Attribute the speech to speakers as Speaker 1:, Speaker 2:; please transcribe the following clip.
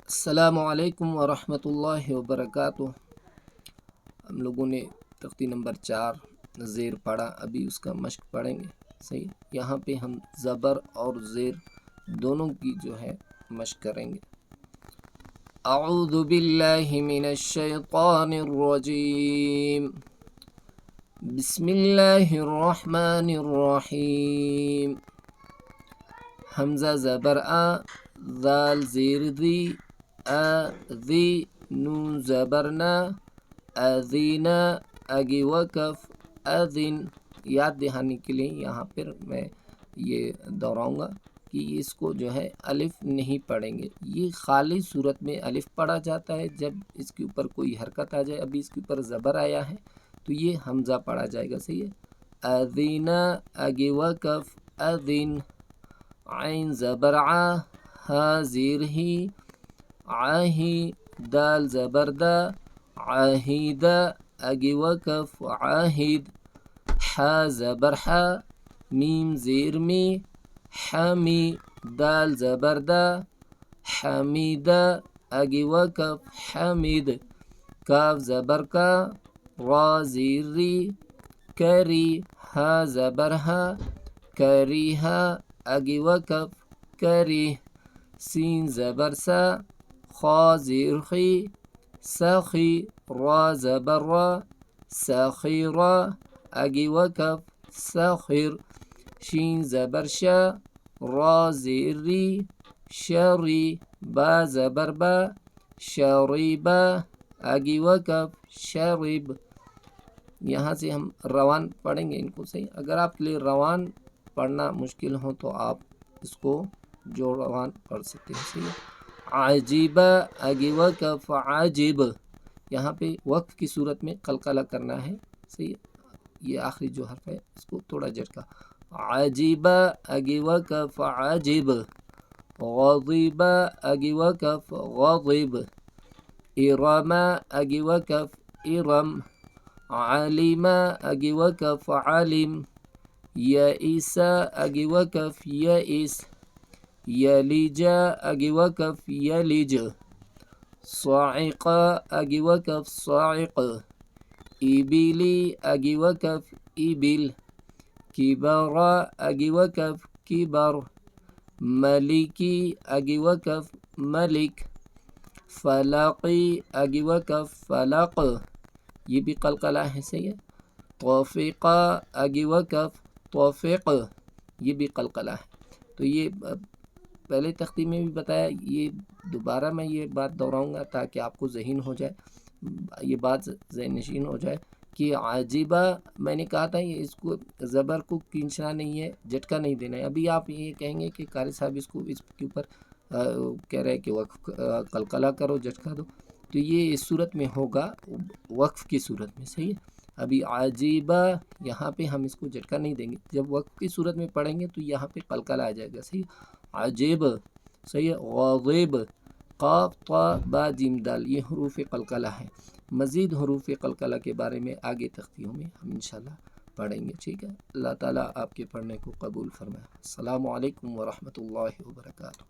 Speaker 1: السلام علیکم ورحمۃ اللہ وبرکاتہ۔ ہم لوگوں نے تختی نمبر 4 زیر پڑھا، ابھی اس کا مشق پڑھیں گے۔ صحیح، یہاں پہ ہم زبر اور زیر دونوں کی جو ہے مشق کریں گے۔ اعوذ باللہ من الشیطان الرجیم، بسم اللہ الرحمن الرحیم۔ حمزہ زبر آ، ذال زیر ذی، ذی، نون زبرنا، اذینا، اگی وقف، اذن۔ یاد دہانی کے لیے یہاں پر میں یہ دہراؤں گا کہ اس کو جو ہے الف نہیں پڑھیں گے، یہ خالی صورت میں الف پڑھا جاتا ہے جب اس کے اوپر کوئی حرکت آ جائے۔ ابھی اس کے اوپر زبر آیا ہے تو یہ حمزہ پڑھا جائے گا۔ صحیح ہے، اذینا، اگی وقف، اذن۔ عین زبر ع، ہا زیر ہی، عاہی، دال زبر دا، عاہیدہ، اگی وقف، عاہد۔ حا زبر حا، میم زیر می، حمی، دال زبر دا، حمیدہ، اگی وقف، حمید۔ کاف زبر کا، را زیر ری، کری، ہا زبر ہا، کریہا، اگی وقف، کری۔ سین زبر سا، خا زیر خی، سخی، را زبر را، سخیرا، اگی وقف، سخر۔ شین زبر شا، را زیر ری، شری، با زبر با، شریبا، اگی وقف، شرب۔ یہاں سے ہم روان پڑھیں گے ان کو۔ صحیح، اگر آپ کے لیے روان پڑھنا مشکل ہو تو آپ اس کو جو روان پڑھ سکتے ہیں۔ صحیح ہے، عجیبہ، اگی وقف، عجب۔ یہاں پہ وقف کی صورت میں قلقلہ کرنا ہے۔ صحیح ہے، یہ آخری جو حرف ہے اس کو تھوڑا جھٹکا۔ عجیبہ، اگی وقف، عجب۔ غضبہ، اگی وقف، غضب۔ ارم، اگی وقف، ارم۔ علم، اگی وقف، علم۔ یئس، اگی وقف، یئس۔ یلج، اگی وقف، یلج۔ صاعق، اگی وقف، صاعق۔ ابلی، اگی وقف، ابل۔ کبر، اگی وقف، کبر۔ ملکی، اگی وقف، ملک۔ فلقی، اگی وقف، فلق۔ یہ بھی قلقلہ ہے۔ صحیح ہے، توفیق، اگی وقف، توفیق۔ یہ بھی قلقلہ ہے۔ تو یہ پہلے تختی میں بھی بتایا، یہ دوبارہ میں یہ بات دہراؤں گا تاکہ آپ کو ذہین ہو جائے، یہ بات ذہن نشین ہو جائے کہ عجیبہ میں نے کہا تھا یہ اس کو زبر کو کھینچنا نہیں ہے، جھٹکا نہیں دینا ہے۔ ابھی آپ یہ کہیں گے کہ قاری صاحب اس کے اوپر کہہ رہے کہ وقف قلقلہ کرو، جھٹکا دو، تو یہ اس صورت میں ہوگا وقف کی صورت میں۔ صحیح ہے، ابھی عجیبہ یہاں پہ ہم اس کو جھٹکا نہیں دیں گے، جب وقف کی صورت میں پڑھیں گے تو یہاں پہ قلقلہ آ جائے گا۔ صحیح، عجیب۔ صحیح ہے، غاضب، قاف طا با جیم دال، یہ حروف قلقلہ ہے۔ مزید حروف قلقلہ کے بارے میں آگے تختیوں میں ہم انشاءاللہ پڑھیں گے۔ ٹھیک ہے، اللہ تعالیٰ آپ کے پڑھنے کو قبول فرمائے۔ السلام علیکم ورحمۃ اللہ وبرکاتہ۔